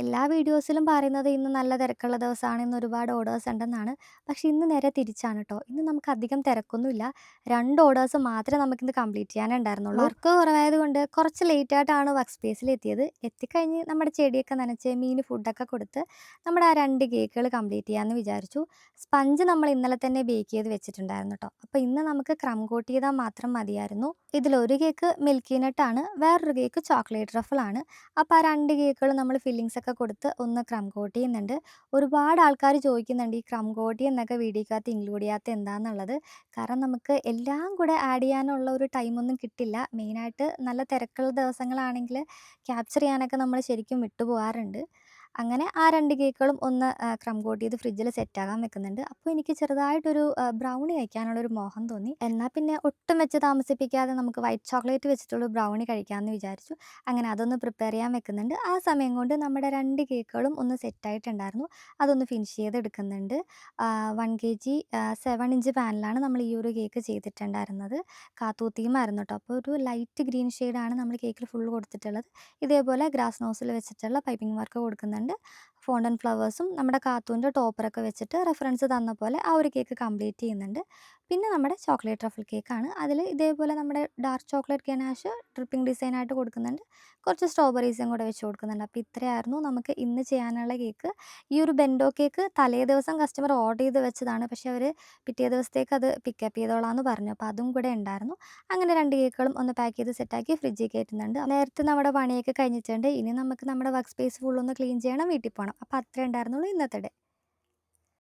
എല്ലാ വീഡിയോസിലും പറയുന്നത് ഇന്ന് നല്ല തിരക്കുള്ള ദിവസമാണ്, ഇന്ന് ഒരുപാട് ഓർഡേഴ്സ് ഉണ്ടെന്നാണ്. പക്ഷേ ഇന്ന് നേരെ തിരിച്ചാണ് ട്ടോ. ഇന്ന് നമുക്ക് അധികം തിരക്കൊന്നുമില്ല. 2 ഓർഡേഴ്സ് മാത്രമേ നമുക്കിന്ന് കംപ്ലീറ്റ് ചെയ്യാനേ ഉണ്ടായിരുന്നുള്ളൂ. വർക്ക് കുറവായതുകൊണ്ട് കുറച്ച് ലേറ്റ് ആയിട്ടാണ് വർക്ക് സ്പേസിൽ എത്തിയത്. എത്തിക്കഴിഞ്ഞ് നമ്മുടെ ചെടിയൊക്കെ നനച്ച് മീന് ഫുഡൊക്കെ കൊടുത്ത് നമ്മുടെ ആ 2 കേക്കുകൾ കംപ്ലീറ്റ് ചെയ്യാമെന്ന് വിചാരിച്ചു. സ്പഞ്ച് നമ്മൾ ഇന്നലെ തന്നെ ബേക്ക് ചെയ്ത് വെച്ചിട്ടുണ്ടായിരുന്നു ട്ടോ. അപ്പോൾ ഇന്ന് നമുക്ക് ക്രം കോട്ട് ചെയ്താൽ മാത്രം മതിയായിരുന്നു. ഇതിലൊരു കേക്ക് മിൽക്കി നട്ടാണ്, വേറൊരു കേക്ക് ചോക്ലേറ്റ് റഫിളാണ്. അപ്പോൾ ആ 2 കേക്കുകളും നമ്മൾ ഫില്ലിങ്സ് ഒക്കെ കൊടുത്ത് ഒന്ന് ക്രം കോട്ട് ചെയ്യുന്നുണ്ട്. ഒരുപാട് ആൾക്കാർ ചോദിക്കുന്നുണ്ട് ഈ ക്രം കോട്ട് ചെയ്യുന്നതൊക്കെ വീഡിയോക്കകത്ത് ഇൻക്ലൂഡ് ചെയ്യാത്തത് എന്താണെന്നുള്ളത്. കാരണം നമുക്ക് എല്ലാം കൂടെ ആഡ് ചെയ്യാനുള്ള ഒരു ടൈമൊന്നും കിട്ടില്ല. മെയിനായിട്ട് നല്ല തിരക്കുള്ള ദിവസങ്ങളാണെങ്കിൽ ക്യാപ്ചർ ചെയ്യാനൊക്കെ നമ്മൾ ശരിക്കും വിട്ടുപോകാറുണ്ട്. അങ്ങനെ ആ 2 കേക്കുകളും ഒന്ന് ക്രം കോട്ട് ചെയ്ത് ഫ്രിഡ്ജിൽ സെറ്റാകാൻ വെക്കുന്നുണ്ട്. അപ്പോൾ എനിക്ക് ചെറുതായിട്ടൊരു ബ്രൗണി കഴിക്കാനുള്ളൊരു മോഹം തോന്നി. എന്നാൽ പിന്നെ ഒട്ടും വെച്ച് താമസിപ്പിക്കാതെ നമുക്ക് വൈറ്റ് ചോക്ലേറ്റ് വെച്ചിട്ടുള്ള ബ്രൗണി കഴിക്കാമെന്ന് വിചാരിച്ചു. അങ്ങനെ അതൊന്ന് പ്രിപ്പയർ ചെയ്യാൻ വെക്കുന്നുണ്ട്. ആ സമയം കൊണ്ട് നമ്മുടെ 2 കേക്കുകളും ഒന്ന് സെറ്റായിട്ടുണ്ടായിരുന്നു. അതൊന്ന് ഫിനിഷ് ചെയ്തെടുക്കുന്നുണ്ട്. 1 കെജി 7 ഇഞ്ച് പാനിലാണ് നമ്മൾ ഈ ഒരു കേക്ക് ചെയ്തിട്ടുണ്ടായിരുന്നത്. കാത്തൂ തീമായിരുന്നു ട്ടോ. അപ്പോൾ ഒരു ലൈറ്റ് ഗ്രീൻ ഷെയ്ഡാണ് നമ്മൾ കേക്കിൽ ഫുൾ കൊടുത്തിട്ടുള്ളത്. ഇതേപോലെ ഗ്രാസ് നോസിൽ വെച്ചിട്ടുള്ള പൈപ്പിംഗ് വർക്ക് കൊടുക്കുന്നുണ്ട്. ഫോണ്ടൻ ഫ്ലവേഴ്സും നമ്മുടെ കാത്തൂൻ്റെ ടോപ്പറൊക്കെ വെച്ചിട്ട് റെഫറൻസ് തന്ന പോലെ ആ ഒരു കേക്ക് കംപ്ലീറ്റ് ചെയ്യുന്നുണ്ട്. പിന്നെ നമ്മുടെ ചോക്ലേറ്റ് ട്രഫിൾ കേക്കാണ്. അതിൽ ഇതേപോലെ നമ്മുടെ ഡാർക്ക് ചോക്ലേറ്റ് ഗനാഷ് ഡ്രിപ്പിംഗ് ഡിസൈനായിട്ട് കൊടുക്കുന്നുണ്ട്. കുറച്ച് സ്ട്രോബെറീസും കൂടെ വെച്ച് കൊടുക്കുന്നുണ്ട്. അപ്പോൾ ഇത്രയായിരുന്നു നമുക്ക് ഇന്ന് ചെയ്യാനുള്ള കേക്ക്. ഈ ഒരു ബെൻഡോ കേക്ക് തലേ ദിവസം കസ്റ്റമർ ഓർഡർ ചെയ്ത് വെച്ചതാണ്. പക്ഷേ അവർ പിറ്റേ ദിവസത്തേക്ക് അത് പിക്കപ്പ് ചെയ്തോളാമെന്ന് പറഞ്ഞു. അപ്പോൾ അതും കൂടെ ഉണ്ടായിരുന്നു. അങ്ങനെ 2 കേക്കുകളും ഒന്ന് പാക്ക് ചെയ്ത് സെറ്റാക്കി ഫ്രിഡ്ജിൽ കയറ്റുന്നുണ്ട്. നേരത്തെ നമ്മുടെ പണിയൊക്കെ കഴിഞ്ഞിട്ടുണ്ട്. ഇനി നമുക്ക് നമ്മുടെ വർക്ക് സ്പേസ് ഫുള്ളൊന്ന് ക്ലീൻ ചെയ്യണം, വീട്ടിൽ പോകണം. അപ്പോൾ അത്രേ ഉണ്ടായിരുന്നുള്ളൂ ഇന്നത്തെ ഡേ.